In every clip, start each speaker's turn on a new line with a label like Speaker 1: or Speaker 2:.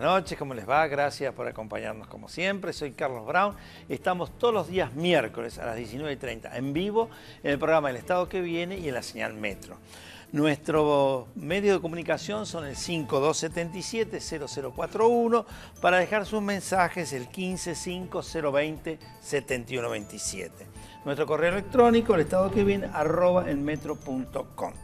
Speaker 1: noches, ¿cómo les va? Gracias por acompañarnos como siempre. Soy Carlos Brown. Estamos todos los días miércoles a las 19:30 en vivo en el programa El Estado que Viene y en la señal Metro. Nuestro medio de comunicación son el 5277-0041 para dejar sus mensajes el 155020-7127. Nuestro correo electrónico elestadoqueviene@elmetro.com.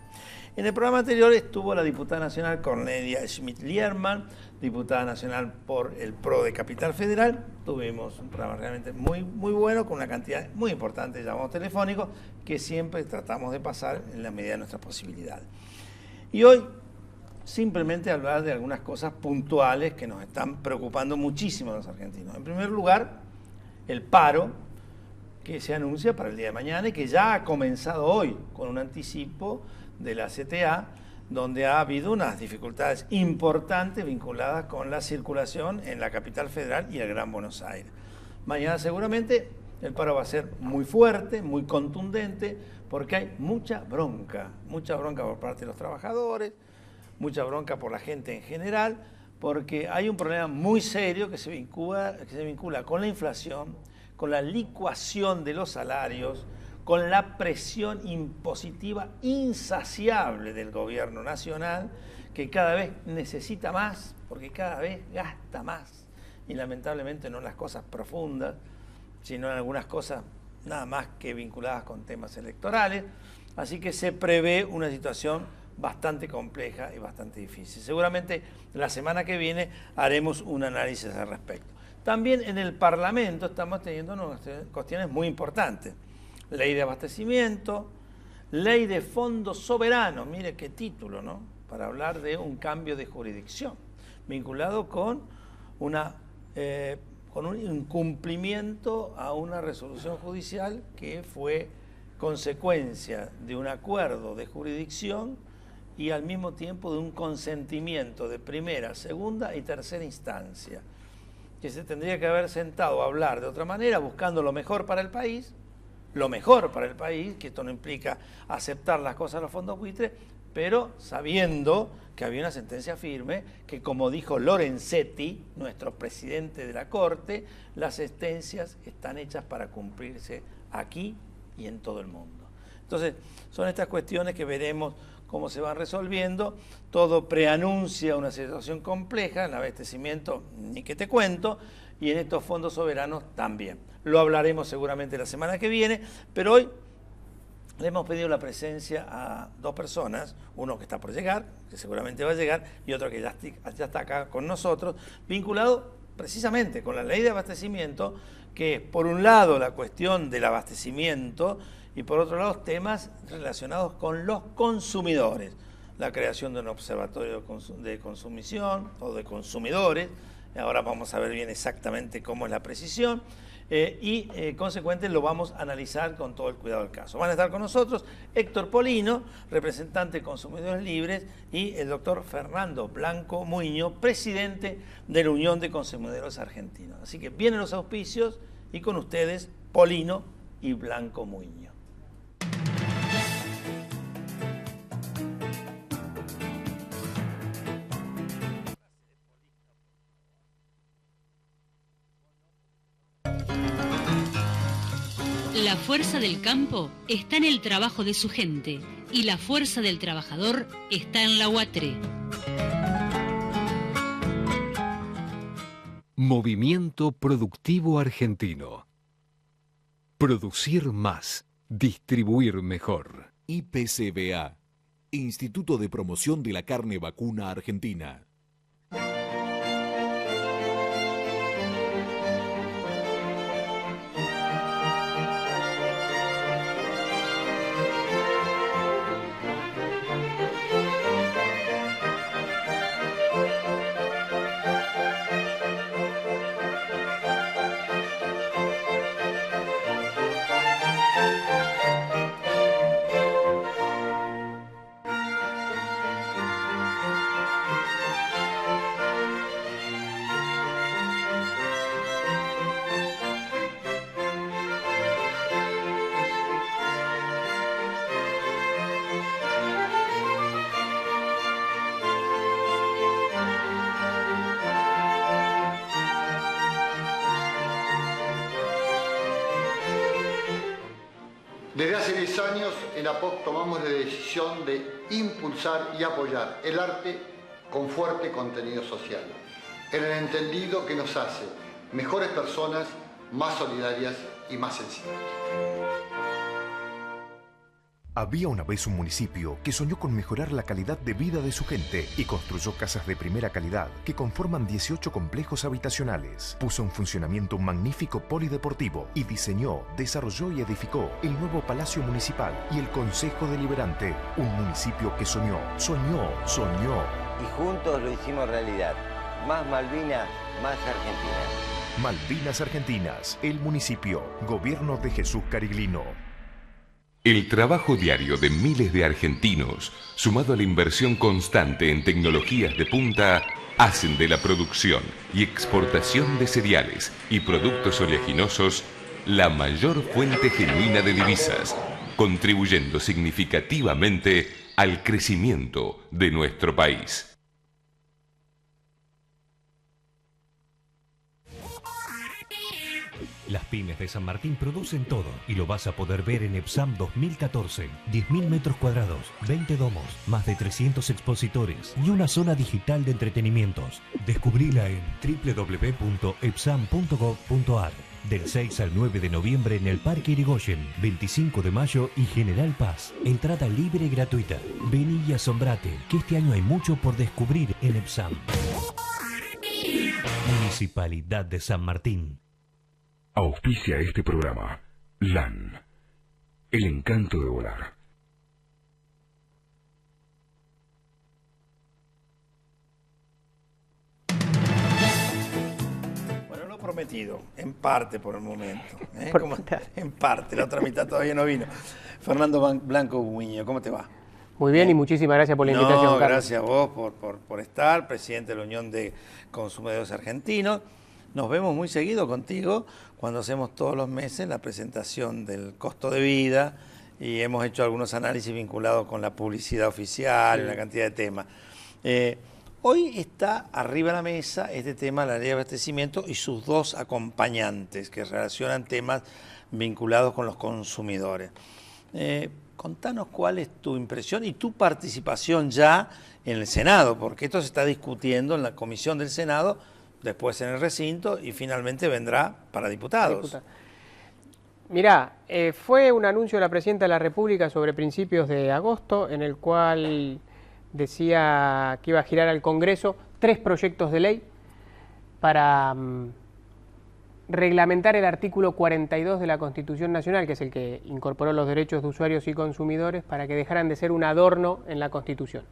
Speaker 1: En el programa anterior estuvo la diputada nacional Cornelia Schmidt-Liermann, diputada nacional por el PRO de Capital Federal. Tuvimos un programa realmente muy bueno, con una cantidad muy importante de llamados telefónicos que siempre tratamos de pasar en la medida de nuestras posibilidades. Y hoy simplemente hablar de algunas cosas puntuales que nos están preocupando muchísimo a los argentinos. En primer lugar, el paro que se anuncia para el día de mañana y que ya ha comenzado hoy con un anticipo de la CTA, donde ha habido unas dificultades importantes vinculadas con la circulación en la capital federal y el Gran Buenos Aires. Mañana seguramente el paro va a ser muy fuerte, muy contundente, porque hay mucha bronca por parte de los trabajadores, mucha bronca por la gente en general, porque hay un problema muy serio que se vincula con la inflación, con la licuación de los salarios, con la presión impositiva insaciable del gobierno nacional, que cada vez necesita más, porque cada vez gasta más. Y lamentablemente no en las cosas profundas, sino en algunas cosas nada más que vinculadas con temas electorales. Así que se prevé una situación bastante compleja y bastante difícil. Seguramente la semana que viene haremos un análisis al respecto. También en el Parlamento estamos teniendo unas cuestiones muy importantes. Ley de abastecimiento, ley de fondos soberanos, mire qué título, ¿no? Para hablar de un cambio de jurisdicción, vinculado con un incumplimiento a una resolución judicial que fue consecuencia de un acuerdo de jurisdicción y al mismo tiempo de un consentimiento de primera, segunda y tercera instancia, que se tendría que haber sentado a hablar de otra manera, buscando lo mejor para el país, que esto no implica aceptar las cosas de los fondos buitres, pero sabiendo que había una sentencia firme, que como dijo Lorenzetti, nuestro presidente de la Corte, las sentencias están hechas para cumplirse aquí y en todo el mundo. Entonces, son estas cuestiones que veremos cómo se van resolviendo. Todo preanuncia una situación compleja, el abastecimiento ni que te cuento, y en estos fondos soberanos también. Lo hablaremos seguramente la semana que viene, pero hoy le hemos pedido la presencia a dos personas, uno que está por llegar, que seguramente va a llegar, y otro que ya está acá con nosotros, vinculado precisamente con la ley de abastecimiento, que es por un lado la cuestión del abastecimiento y por otro lado temas relacionados con los consumidores, la creación de un observatorio de consumición o de consumidores. Ahora vamos a ver bien exactamente cómo es la precisión consecuente lo vamos a analizar con todo el cuidado del caso. Van a estar con nosotros Héctor Polino, representante de Consumidores Libres, y el doctor Fernando Blanco Muiño, presidente de la Unión de Consumidores Argentinos. Así que vienen los auspicios y con ustedes Polino y Blanco Muiño.
Speaker 2: La fuerza del campo está en el trabajo de su gente y la fuerza del trabajador está en la UATRE.
Speaker 3: Movimiento Productivo Argentino. Producir más, distribuir mejor.
Speaker 4: IPCBA, Instituto de Promoción de la Carne Vacuna Argentina.
Speaker 5: Desde hace 10 años en APOC tomamos la decisión de impulsar y apoyar el arte con fuerte contenido social, en el entendido que nos hace mejores personas, más solidarias y más sensibles.
Speaker 6: Había una vez un municipio que soñó con mejorar la calidad de vida de su gente y construyó casas de primera calidad que conforman 18 complejos habitacionales. Puso en funcionamiento un magnífico polideportivo y diseñó, desarrolló y edificó el nuevo Palacio Municipal y el Consejo Deliberante. Un municipio que soñó.
Speaker 7: Y juntos lo hicimos realidad. Más Malvinas, más Argentina.
Speaker 6: Malvinas Argentinas, el municipio, Gobierno de Jesús Cariglino.
Speaker 8: El trabajo diario de miles de argentinos, sumado a la inversión constante en tecnologías de punta, hacen de la producción y exportación de cereales y productos oleaginosos la mayor fuente genuina de divisas, contribuyendo significativamente al crecimiento de nuestro país.
Speaker 9: Las pymes de San Martín producen todo y lo vas a poder ver en EPSAM 2014. 10.000 metros cuadrados, 20 domos, más de 300 expositores y una zona digital de entretenimientos. Descubrila en www.epsam.gov.ar. Del 6 al 9 de noviembre en el Parque Irigoyen, 25 de mayo y General Paz. Entrada libre y gratuita. Vení y asombrate, que este año hay mucho por descubrir en EPSAM. Municipalidad de San Martín.
Speaker 10: Auspicia este programa LAN, el encanto de volar.
Speaker 1: Bueno, lo prometido, en parte por el momento. En parte, la otra mitad todavía no vino. Fernando Blanco Buiño, ¿cómo te va?
Speaker 11: Muy bien y muchísimas gracias por la invitación, Carlos.
Speaker 1: Gracias a vos por estar, presidente de la Unión de Consumidores Argentinos. Nos vemos muy seguido contigo cuando hacemos todos los meses la presentación del costo de vida y hemos hecho algunos análisis vinculados con la publicidad oficial y una cantidad de temas. Hoy está arriba de la mesa este tema de la ley de abastecimiento y sus dos acompañantes que relacionan temas vinculados con los consumidores. Contanos cuál es tu impresión y tu participación ya en el Senado, porque esto se está discutiendo en la comisión del Senado, después en el recinto y finalmente vendrá para diputados.
Speaker 11: Mirá, fue un anuncio de la Presidenta de la República sobre principios de agosto en el cual decía que iba a girar al Congreso 3 proyectos de ley para reglamentar el artículo 42 de la Constitución Nacional, que es el que incorporó los derechos de usuarios y consumidores para que dejaran de ser un adorno en la Constitución.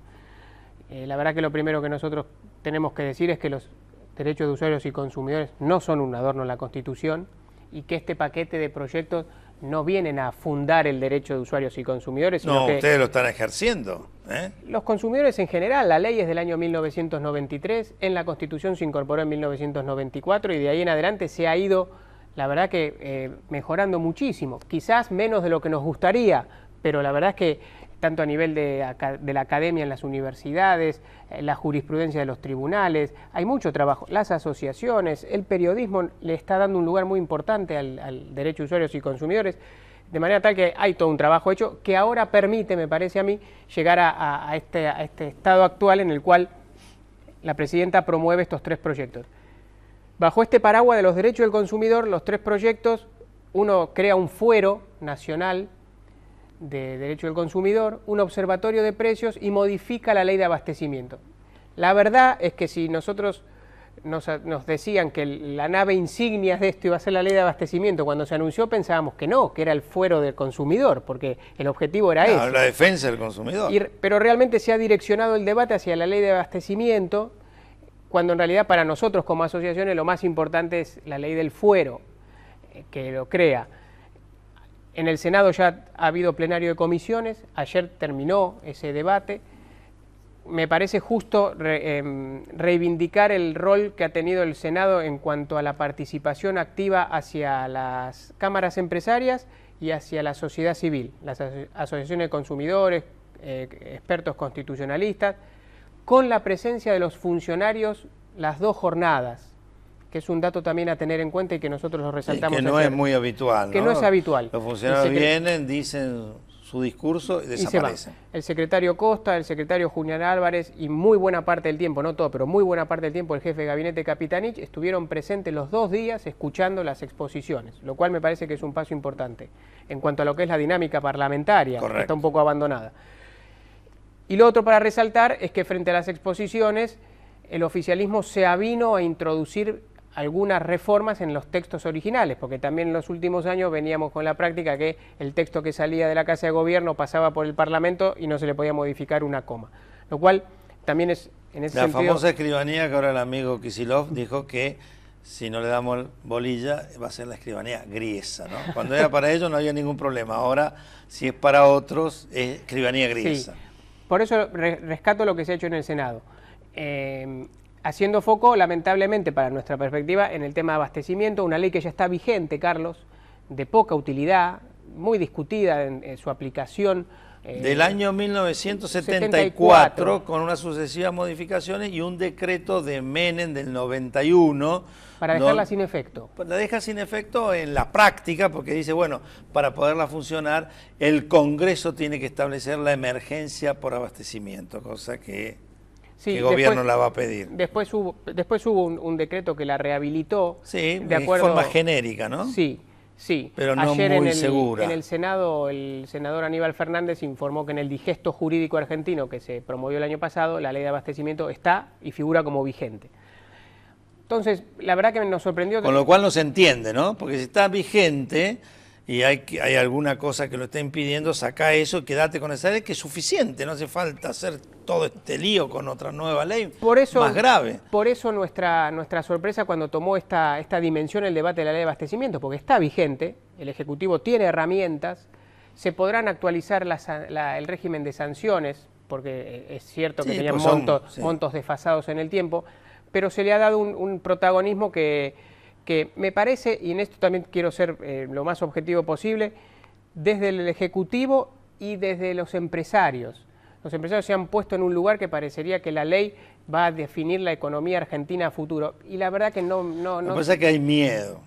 Speaker 11: La verdad que lo primero que nosotros tenemos que decir es que los derechos de usuarios y consumidores no son un adorno en la Constitución y que este paquete de proyectos no vienen a fundar el derecho de usuarios y consumidores, sino que
Speaker 1: ustedes lo están ejerciendo.
Speaker 11: Los consumidores en general, la ley es del año 1993, en la Constitución se incorporó en 1994 y de ahí en adelante se ha ido, la verdad que mejorando muchísimo, quizás menos de lo que nos gustaría, pero la verdad es que tanto a nivel de la academia en las universidades, la jurisprudencia de los tribunales, hay mucho trabajo. Las asociaciones, el periodismo le está dando un lugar muy importante al derecho de usuarios y consumidores, de manera tal que hay todo un trabajo hecho que ahora permite, me parece a mí, llegar a este estado actual en el cual la Presidenta promueve estos 3 proyectos. Bajo este paraguas de los derechos del consumidor, los 3 proyectos, uno crea un fuero nacional de derecho del consumidor, un observatorio de precios y modifica la ley de abastecimiento. La verdad es que si nosotros nos decían que la nave insignia de esto iba a ser la ley de abastecimiento, cuando se anunció pensábamos que no, que era el fuero del consumidor, porque el objetivo era ese.
Speaker 1: La defensa del consumidor.
Speaker 11: Pero realmente se ha direccionado el debate hacia la ley de abastecimiento, cuando en realidad para nosotros como asociaciones lo más importante es la ley del fuero, que lo crea. En el Senado ya ha habido plenario de comisiones, ayer terminó ese debate. Me parece justo reivindicar el rol que ha tenido el Senado en cuanto a la participación activa hacia las cámaras empresarias y hacia la sociedad civil, las asociaciones de consumidores, expertos constitucionalistas, con la presencia de los funcionarios las 2 jornadas, que es un dato también a tener en cuenta y que nosotros lo resaltamos.
Speaker 1: Que no es muy habitual,
Speaker 11: que no es habitual.
Speaker 1: Los funcionarios vienen, dicen su discurso y desaparecen.
Speaker 11: El secretario Costa, el secretario Julián Álvarez y muy buena parte del tiempo, no todo, pero muy buena parte del tiempo el jefe de gabinete Capitanich estuvieron presentes los 2 días escuchando las exposiciones, lo cual me parece que es un paso importante en cuanto a lo que es la dinámica parlamentaria, que está un poco abandonada. Y lo otro para resaltar es que frente a las exposiciones el oficialismo se avino a introducir algunas reformas en los textos originales, porque también en los últimos años veníamos con la práctica que el texto que salía de la Casa de Gobierno pasaba por el Parlamento y no se le podía modificar una coma, lo cual también es en ese sentido...
Speaker 1: La famosa escribanía que ahora el amigo Kicillof dijo que si no le damos bolilla va a ser la escribanía griesa, ¿no? Cuando era para ellos no había ningún problema, ahora si es para otros es escribanía griesa.
Speaker 11: Sí. Por eso rescato lo que se ha hecho en el Senado. Haciendo foco, lamentablemente, para nuestra perspectiva, en el tema de abastecimiento, una ley que ya está vigente, Carlos, de poca utilidad, muy discutida en su aplicación.
Speaker 1: Del año 1974, con unas sucesivas modificaciones y un decreto de Menem del 91.
Speaker 11: Para dejarla sin efecto.
Speaker 1: La deja sin efecto en la práctica, porque dice, bueno, para poderla funcionar, el Congreso tiene que establecer la emergencia por abastecimiento, cosa que...
Speaker 11: Sí,
Speaker 1: ¿qué gobierno la va a pedir?
Speaker 11: Después hubo un decreto que la rehabilitó.
Speaker 1: Sí,
Speaker 11: de acuerdo,
Speaker 1: forma genérica, ¿no?
Speaker 11: Sí, sí.
Speaker 1: Pero no
Speaker 11: ayer
Speaker 1: muy segura.
Speaker 11: En el Senado, el senador Aníbal Fernández informó que en el digesto jurídico argentino que se promovió el año pasado, la ley de abastecimiento está y figura como vigente. Entonces, la verdad que nos sorprendió...
Speaker 1: Con lo cual no se entiende, ¿no? Porque si está vigente... y hay alguna cosa que lo está impidiendo, saca eso y quédate con esa ley, que es suficiente, no hace falta hacer todo este lío con otra nueva ley más grave.
Speaker 11: Por eso nuestra sorpresa cuando tomó esta dimensión el debate de la ley de abastecimiento, porque está vigente, el Ejecutivo tiene herramientas, se podrán actualizar el régimen de sanciones, porque es cierto que tenían montos desfasados en el tiempo, pero se le ha dado un protagonismo que me parece, y en esto también quiero ser lo más objetivo posible, desde el Ejecutivo y desde los empresarios. Los empresarios se han puesto en un lugar que parecería que la ley va a definir la economía argentina a futuro. Y la verdad que no...
Speaker 1: Lo que pasa es que hay miedo.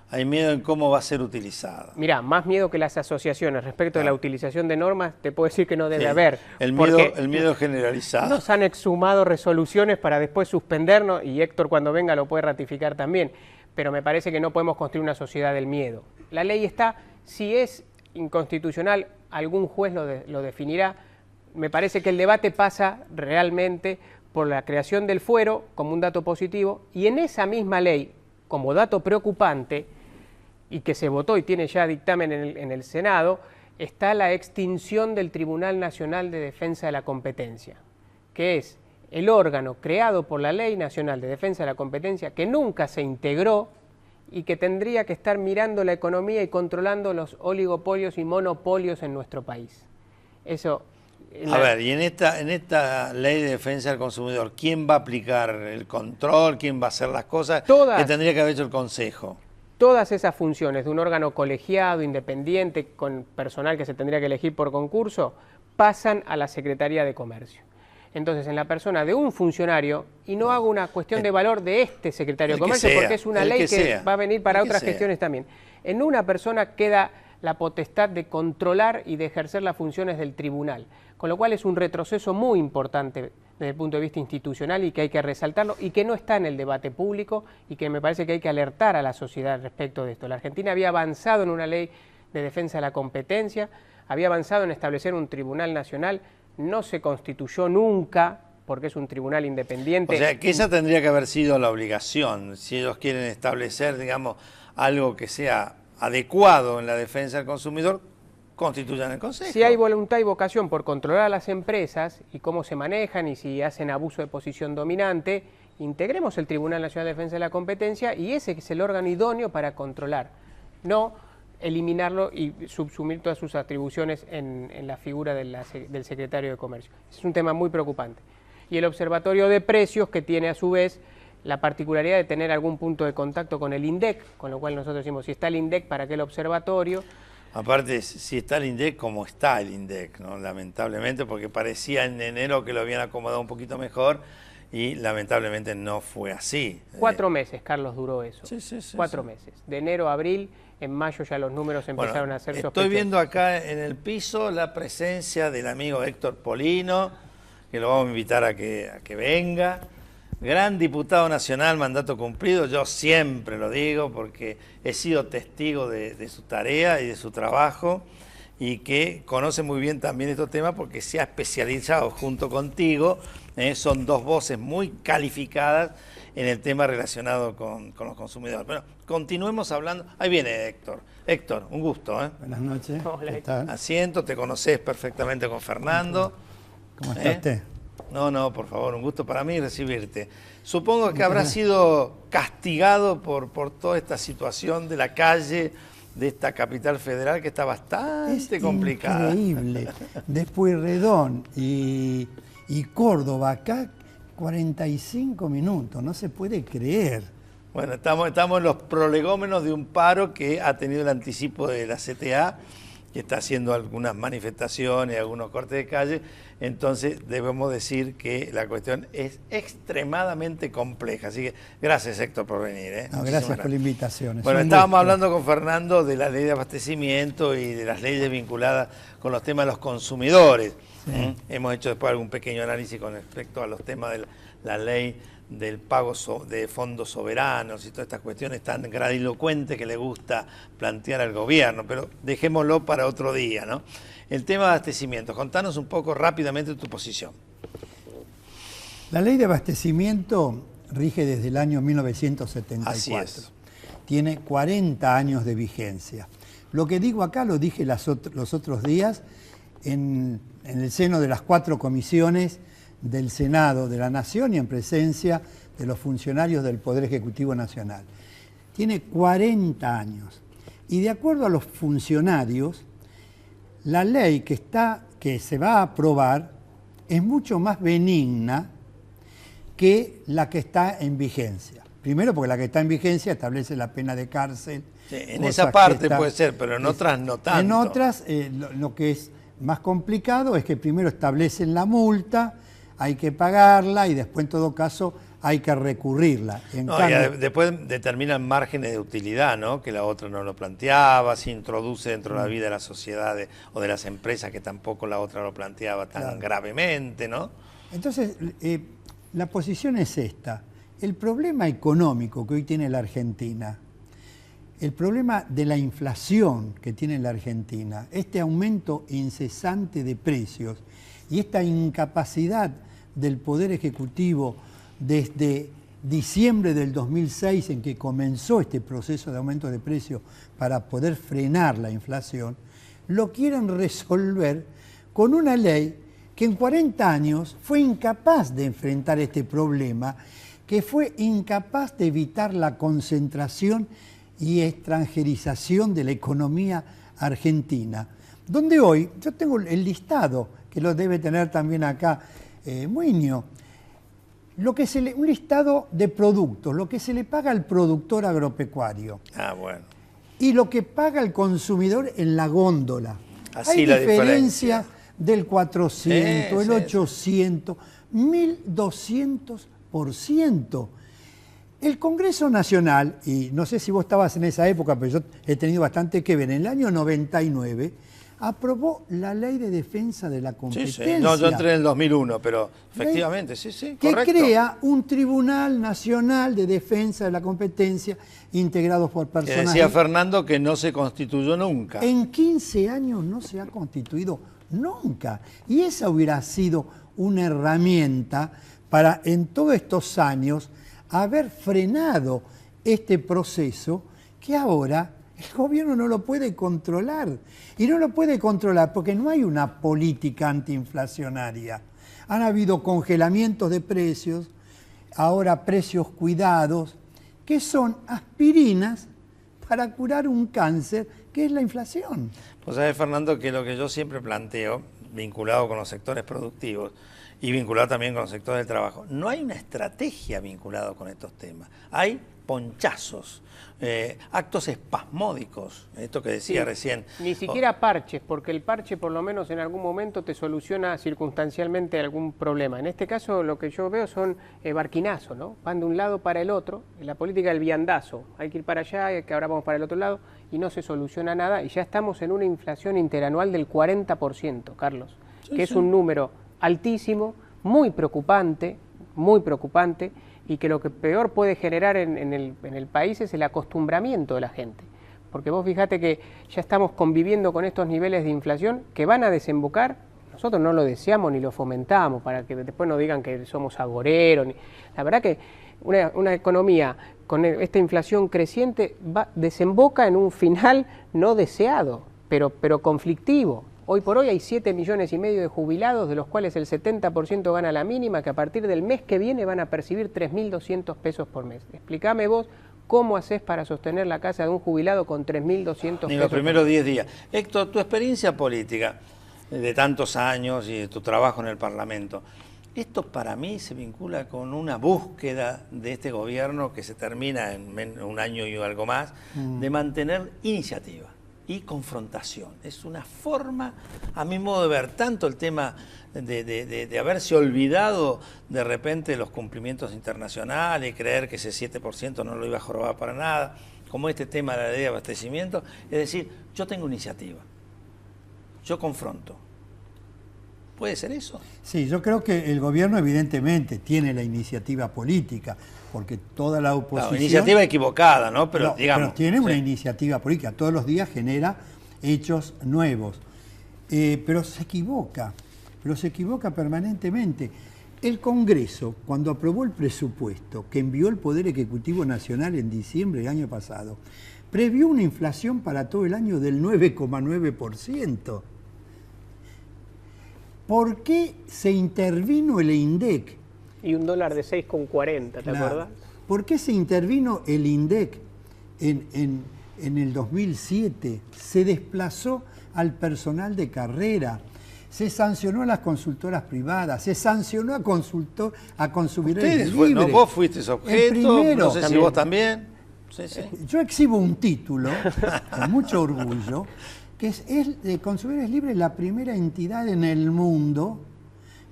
Speaker 1: Hay miedo en cómo va a ser utilizada.
Speaker 11: Mirá, más miedo que las asociaciones respecto de la utilización de normas, te puedo decir que no debe haber.
Speaker 1: El miedo generalizado.
Speaker 11: Nos han exhumado resoluciones para después suspendernos, y Héctor cuando venga lo puede ratificar también. Pero me parece que no podemos construir una sociedad del miedo. La ley está, si es inconstitucional, algún juez lo definirá. Me parece que el debate pasa realmente por la creación del fuero como un dato positivo, y en esa misma ley, como dato preocupante, y que se votó y tiene ya dictamen en el Senado, está la extinción del Tribunal Nacional de Defensa de la Competencia, que es el órgano creado por la Ley Nacional de Defensa de la Competencia, que nunca se integró y que tendría que estar mirando la economía y controlando los oligopolios y monopolios en nuestro país. Eso...
Speaker 1: A ver, y en esta Ley de Defensa del Consumidor, ¿quién va a aplicar el control? ¿Quién va a hacer las cosas? Que tendría que haber hecho el Consejo.
Speaker 11: Todas esas funciones de un órgano colegiado, independiente, con personal que se tendría que elegir por concurso, pasan a la Secretaría de Comercio. Entonces, en la persona de un funcionario, y no hago una cuestión de valor de este secretario de Comercio, porque es una ley que va a venir para otras gestiones también. En una persona queda la potestad de controlar y de ejercer las funciones del tribunal, con lo cual es un retroceso muy importante desde el punto de vista institucional y que hay que resaltarlo y que no está en el debate público y que me parece que hay que alertar a la sociedad respecto de esto. La Argentina había avanzado en una ley de defensa de la competencia, había avanzado en establecer un tribunal nacional, no se constituyó nunca porque es un tribunal independiente.
Speaker 1: O sea, que esa tendría que haber sido la obligación, si ellos quieren establecer, digamos, algo que sea adecuado en la defensa del consumidor, constituyan el Consejo.
Speaker 11: Si hay voluntad y vocación por controlar a las empresas y cómo se manejan y si hacen abuso de posición dominante, integremos el Tribunal Nacional de Defensa de la Competencia y ese es el órgano idóneo para controlar, no eliminarlo y subsumir todas sus atribuciones en la figura del secretario de Comercio. Es un tema muy preocupante. Y el Observatorio de Precios, que tiene a su vez la particularidad de tener algún punto de contacto con el INDEC, con lo cual nosotros decimos, si está el INDEC, ¿para qué el observatorio?
Speaker 1: Aparte, si está el INDEC, ¿cómo está el INDEC? ¿No? Lamentablemente, porque parecía en enero que lo habían acomodado un poquito mejor y lamentablemente no fue así.
Speaker 11: 4 meses, Carlos, duró eso.
Speaker 1: Sí,
Speaker 11: 4 meses. De enero a abril, en mayo ya los números empezaron a ser sospechosos.
Speaker 1: Estoy viendo acá en el piso la presencia del amigo Héctor Polino, que lo vamos a invitar a que venga. Gran diputado nacional, mandato cumplido, yo siempre lo digo porque he sido testigo de su tarea y de su trabajo y que conoce muy bien también estos temas porque se ha especializado junto contigo, son dos voces muy calificadas en el tema relacionado con los consumidores. Bueno, continuemos hablando. Ahí viene Héctor. Héctor, un gusto.
Speaker 12: Buenas noches.
Speaker 11: Hola.
Speaker 12: ¿Qué tal?
Speaker 1: Asiento, te conoces perfectamente con Fernando.
Speaker 12: ¿Cómo está usted?
Speaker 1: No, por favor, un gusto para mí recibirte. Supongo que habrás sido castigado por toda esta situación de la calle de esta capital federal que está bastante complicada.
Speaker 12: Es increíble. De Pueyrredón y Córdoba, acá 45 minutos, no se puede creer.
Speaker 1: Bueno, estamos en los prolegómenos de un paro que ha tenido el anticipo de la CTA, que está haciendo algunas manifestaciones, algunos cortes de calle. Entonces debemos decir que la cuestión es extremadamente compleja. Así que gracias, Héctor, por venir.
Speaker 12: No, gracias por la invitación.
Speaker 1: Bueno, estábamos hablando con Fernando de la ley de abastecimiento y de las leyes vinculadas con los temas de los consumidores. Sí. Hemos hecho después algún pequeño análisis con respecto a los temas de la ley del pago de fondos soberanos y todas estas cuestiones tan grandilocuentes que le gusta plantear al gobierno, pero dejémoslo para otro día, ¿no? El tema de abastecimiento, contanos un poco rápidamente tu posición.
Speaker 12: La ley de abastecimiento rige desde el año 1974.
Speaker 1: Así es.
Speaker 12: Tiene 40 años de vigencia. Lo que digo acá lo dije los otros días en el seno de las 4 comisiones del Senado de la Nación y en presencia de los funcionarios del Poder Ejecutivo Nacional. Tiene 40 años. Y de acuerdo a los funcionarios, la ley que se va a aprobar es mucho más benigna que la que está en vigencia. Primero porque la que está en vigencia establece la pena de cárcel.
Speaker 1: Sí, en esa parte puede ser, pero en otras no tanto.
Speaker 12: En otras lo que es más complicado es que primero establecen la multa, hay que pagarla y después en todo caso hay que recurrirla.
Speaker 1: Después determinan márgenes de utilidad, ¿no? Que la otra no lo planteaba, se introduce dentro de la vida de la sociedad o de las empresas que tampoco la otra lo planteaba tan gravemente, ¿no?
Speaker 12: Entonces, la posición es esta. El problema económico que hoy tiene la Argentina, el problema de la inflación que tiene la Argentina, este aumento incesante de precios y esta incapacidad del Poder Ejecutivo desde diciembre del 2006 en que comenzó este proceso de aumento de precios para poder frenar la inflación, lo quieren resolver con una ley que en 40 años fue incapaz de enfrentar este problema, que fue incapaz de evitar la concentración y extranjerización de la economía argentina, donde hoy, yo tengo el listado, que lo debe tener también acá Muñoz, un listado de productos, lo que se le paga al productor agropecuario.
Speaker 1: Bueno.
Speaker 12: Y lo que paga el consumidor en la góndola.
Speaker 1: Así
Speaker 12: hay
Speaker 1: la
Speaker 12: diferencia del 400, el 800, 1200%. El Congreso Nacional, y no sé si vos estabas en esa época, pero yo he tenido bastante que ver, en el año 99 aprobó la Ley de Defensa de la Competencia.
Speaker 1: Sí. No, yo entré en el 2001, pero efectivamente, sí, correcto.
Speaker 12: Que crea un Tribunal Nacional de Defensa de la Competencia integrado por personas...
Speaker 1: Que decía Fernando que no se constituyó nunca.
Speaker 12: En 15 años no se ha constituido nunca. Y esa hubiera sido una herramienta para en todos estos años haber frenado este proceso que ahora el gobierno no lo puede controlar. Y no lo puede controlar porque no hay una política antiinflacionaria. Han habido congelamientos de precios, ahora precios cuidados, que son aspirinas para curar un cáncer que es la inflación.
Speaker 1: Pues sabes, Fernando, que lo que yo siempre planteo, vinculado con los sectores productivos, y vinculado también con el sector del trabajo. No hay una estrategia vinculada con estos temas. Hay ponchazos, actos espasmódicos, esto que decía recién.
Speaker 11: Ni siquiera parches, porque el parche por lo menos en algún momento te soluciona circunstancialmente algún problema. En este caso lo que yo veo son barquinazos, ¿no? Van de un lado para el otro, en la política del viandazo, hay que ir para allá, que ahora vamos para el otro lado, y no se soluciona nada, y ya estamos en una inflación interanual del 40%, Carlos, que es un número altísimo, muy preocupante, y que lo que peor puede generar en el país es el acostumbramiento de la gente. Porque vos fíjate que ya estamos conviviendo con estos niveles de inflación que van a desembocar, nosotros no lo deseamos ni lo fomentamos, para que después no digan que somos agoreros. La verdad que una economía con esta inflación creciente desemboca en un final no deseado, pero conflictivo. Hoy por hoy hay 7,5 millones de jubilados, de los cuales el 70% gana la mínima, que a partir del mes que viene van a percibir 3.200 pesos por mes. Explícame vos cómo haces para sostener la casa de un jubilado con 3.200 pesos.
Speaker 1: Ni los primeros 10 días. Héctor, tu experiencia política de tantos años y de tu trabajo en el Parlamento, esto para mí se vincula con una búsqueda de este gobierno que se termina en un año y algo más, de mantener iniciativa y confrontación. Es una forma, a mi modo de ver, tanto el tema de haberse olvidado de repente los cumplimientos internacionales y creer que ese 7% no lo iba a jorobar para nada, como este tema de la ley de abastecimiento, es decir, yo tengo iniciativa, yo confronto. ¿Puede ser eso?
Speaker 12: Sí, yo creo que el gobierno evidentemente tiene la iniciativa política, porque toda la oposición...
Speaker 1: Claro, iniciativa equivocada, ¿no? Pero digamos...
Speaker 12: Pero tiene una iniciativa política, todos los días genera hechos nuevos. Pero se equivoca permanentemente. El Congreso, cuando aprobó el presupuesto que envió el Poder Ejecutivo Nacional en diciembre del año pasado, previó una inflación para todo el año del 9,9%. ¿Por qué se intervino el INDEC?
Speaker 11: Y un dólar de 6,40, ¿te acuerdas?
Speaker 12: ¿Por qué se intervino el INDEC en el 2007? Se desplazó al personal de carrera, se sancionó a las consultoras privadas, se sancionó a consumidores libres.
Speaker 1: No, vos fuiste objeto, no sé si vos también.
Speaker 12: Sí, sí. Yo exhibo un título, con mucho orgullo, que es de Consumidores Libres, la primera entidad en el mundo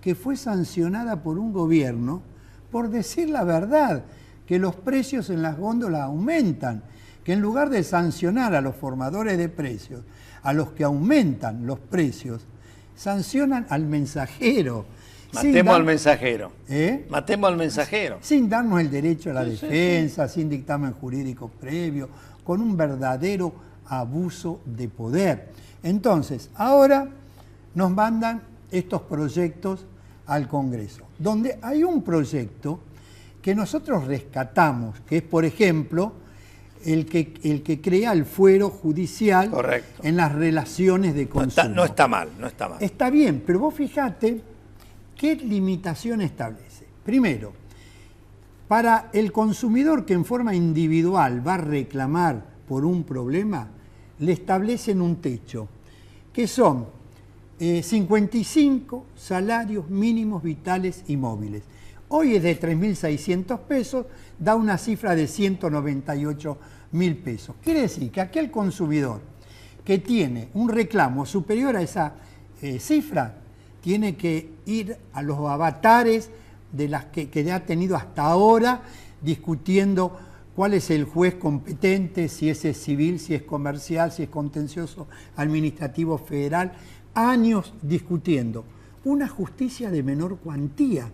Speaker 12: que fue sancionada por un gobierno por decir la verdad, que los precios en las góndolas aumentan, que en lugar de sancionar a los formadores de precios, a los que aumentan los precios, sancionan al mensajero.
Speaker 1: Matemos al mensajero. Matemos al mensajero.
Speaker 12: Sin darnos el derecho a la defensa, sin dictamen jurídico previo, con un verdadero abuso de poder. Entonces, ahora nos mandan estos proyectos al Congreso, donde hay un proyecto que nosotros rescatamos, que es, por ejemplo, el que crea el fuero judicial.
Speaker 1: Correcto.
Speaker 12: En las relaciones de consumo.
Speaker 1: No está mal, no está mal.
Speaker 12: Está bien, pero vos fijate qué limitación establece. Primero, para el consumidor que en forma individual va a reclamar por un problema, le establecen un techo, que son 55 salarios mínimos vitales y móviles. Hoy es de 3.600 pesos, da una cifra de 198.000 pesos. Quiere decir que aquel consumidor que tiene un reclamo superior a esa cifra, tiene que ir a los avatares de las que ha tenido hasta ahora, discutiendo cuál es el juez competente, si es civil, si es comercial, si es contencioso administrativo federal, años discutiendo. Una justicia de menor cuantía.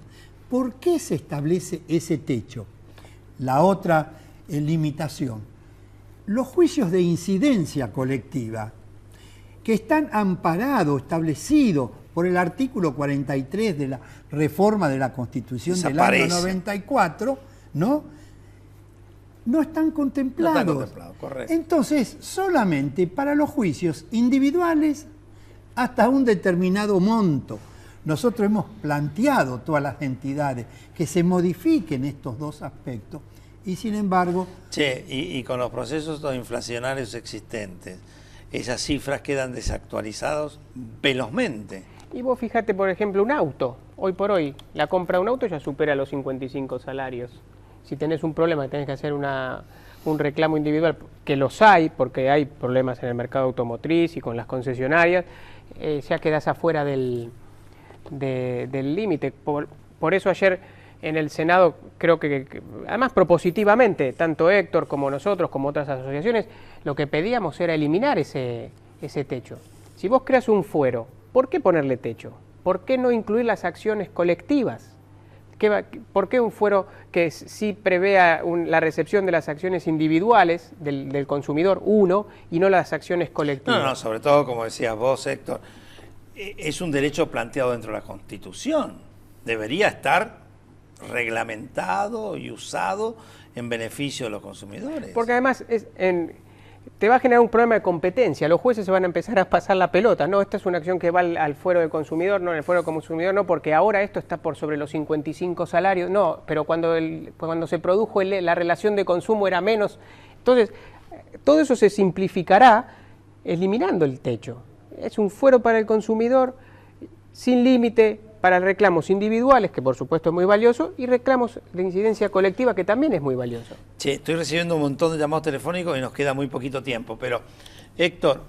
Speaker 12: ¿Por qué se establece ese techo? La otra limitación. Los juicios de incidencia colectiva, que están amparados, establecidos por el artículo 43 de la reforma de la Constitución del año 94, ¿no? No están contemplados.
Speaker 1: No están contemplados, correcto.
Speaker 12: Entonces, solamente para los juicios individuales hasta un determinado monto. Nosotros hemos planteado todas las entidades que se modifiquen estos dos aspectos y sin embargo...
Speaker 1: Che, y con los procesos inflacionarios existentes, esas cifras quedan desactualizadas velozmente.
Speaker 11: Y vos fíjate, por ejemplo, un auto. Hoy por hoy, la compra de un auto ya supera los 55 salarios. Si tenés un problema y tenés que hacer un reclamo individual, que los hay, porque hay problemas en el mercado automotriz y con las concesionarias, ya quedás afuera del límite. Por eso ayer en el Senado, creo que además propositivamente, tanto Héctor como nosotros, como otras asociaciones, lo que pedíamos era eliminar ese techo. Si vos creas un fuero, ¿por qué ponerle techo? ¿Por qué no incluir las acciones colectivas? ¿Por qué un fuero que sí prevea la recepción de las acciones individuales del consumidor, uno, y no las acciones colectivas?
Speaker 1: No, sobre todo, como decías vos, Héctor, es un derecho planteado dentro de la Constitución. Debería estar reglamentado y usado en beneficio de los consumidores.
Speaker 11: Porque además te va a generar un problema de competencia. Los jueces se van a empezar a pasar la pelota. No, esta es una acción que va al fuero del consumidor, no, en el fuero del consumidor no, porque ahora esto está por sobre los 55 salarios. No, pero cuando se produjo la relación de consumo era menos. Entonces, todo eso se simplificará eliminando el techo. Es un fuero para el consumidor sin límite, para reclamos individuales, que por supuesto es muy valioso, y reclamos de incidencia colectiva, que también es muy valioso.
Speaker 1: Che, estoy recibiendo un montón de llamados telefónicos y nos queda muy poquito tiempo, pero Héctor,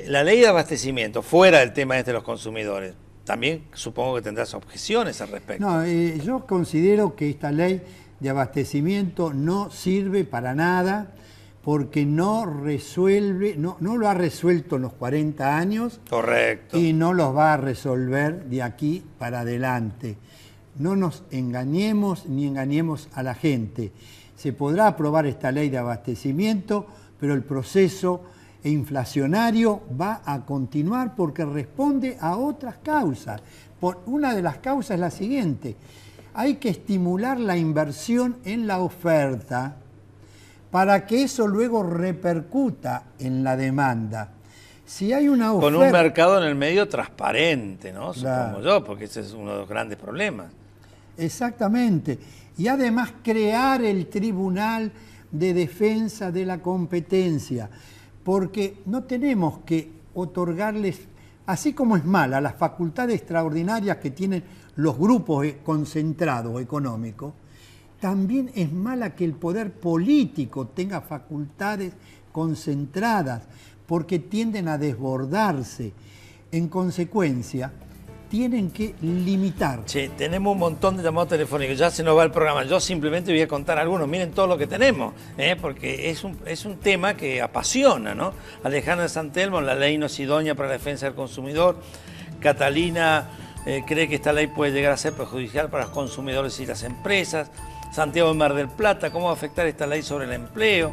Speaker 1: la ley de abastecimiento, fuera del tema de los consumidores, también supongo que tendrás objeciones al respecto.
Speaker 12: No, yo considero que esta ley de abastecimiento no sirve para nada, porque no resuelve, no lo ha resuelto en los 40 años.
Speaker 1: Correcto.
Speaker 12: Y no los va a resolver de aquí para adelante. No nos engañemos ni engañemos a la gente. Se podrá aprobar esta ley de abastecimiento, pero el proceso inflacionario va a continuar porque responde a otras causas. Una de las causas es la siguiente: hay que estimular la inversión en la oferta para que eso luego repercuta en la demanda. Si hay una oferta...
Speaker 1: Con un mercado en el medio transparente, ¿no? Claro. Supongo yo, porque ese es uno de los grandes problemas.
Speaker 12: Exactamente. Y además crear el Tribunal de Defensa de la Competencia, porque no tenemos que otorgarles, así como es mala las facultades extraordinarias que tienen los grupos concentrados económicos, también es mala que el poder político tenga facultades concentradas, porque tienden a desbordarse. En consecuencia, tienen que limitar.
Speaker 1: Che, tenemos un montón de llamados telefónicos, ya se nos va el programa. Yo simplemente voy a contar algunos. Miren todo lo que tenemos, porque es un tema que apasiona, ¿no? Alejandra Santelmo, la ley no es idónea para la defensa del consumidor. Catalina cree que esta ley puede llegar a ser perjudicial para los consumidores y las empresas. Santiago de Mar del Plata, ¿cómo va a afectar esta ley sobre el empleo?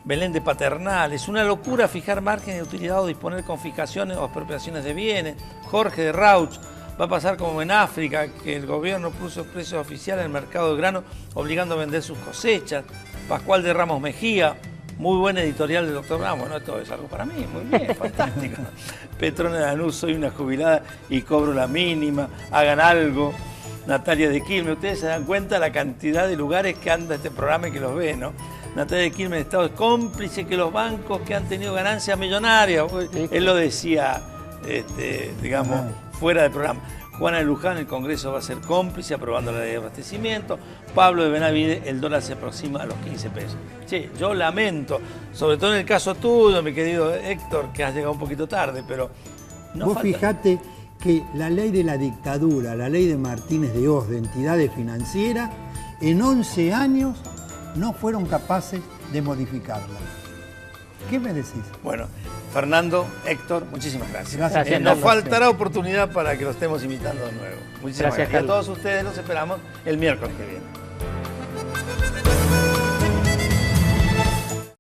Speaker 1: Belén de Paternal, es una locura fijar márgenes de utilidad o disponer confiscaciones o expropiaciones de bienes. Jorge de Rauch, va a pasar como en África, que el gobierno puso precios oficiales en el mercado de grano, obligando a vender sus cosechas. Pascual de Ramos Mejía, muy buen editorial del doctor Ramos. Bueno, esto es algo para mí, muy bien, fantástico. Petrona de Lanús, soy una jubilada y cobro la mínima, hagan algo. Natalia de Quilmes, ustedes se dan cuenta de la cantidad de lugares que anda este programa y que los ve, ¿no? Natalia de Quilmes, el Estado es cómplice que los bancos que han tenido ganancias millonarias. Él lo decía, digamos, fuera del programa. Juana de Luján, el Congreso va a ser cómplice aprobando la ley de abastecimiento. Pablo de Benavide, el dólar se aproxima a los 15 pesos. Che, yo lamento, sobre todo en el caso tuyo, mi querido Héctor, que has llegado un poquito tarde, pero no
Speaker 12: vos
Speaker 1: falta.
Speaker 12: Fijate que la ley de la dictadura, la ley de Martínez de Hoz de entidades financieras, en 11 años no fueron capaces de modificarla. ¿Qué me decís?
Speaker 1: Bueno, Fernando, Héctor, muchísimas gracias.
Speaker 12: Gracias.
Speaker 1: Nos faltará oportunidad para que lo estemos invitando de nuevo. Muchísimas gracias. Y a
Speaker 11: Carlos.
Speaker 1: todos ustedes los esperamos el miércoles que viene.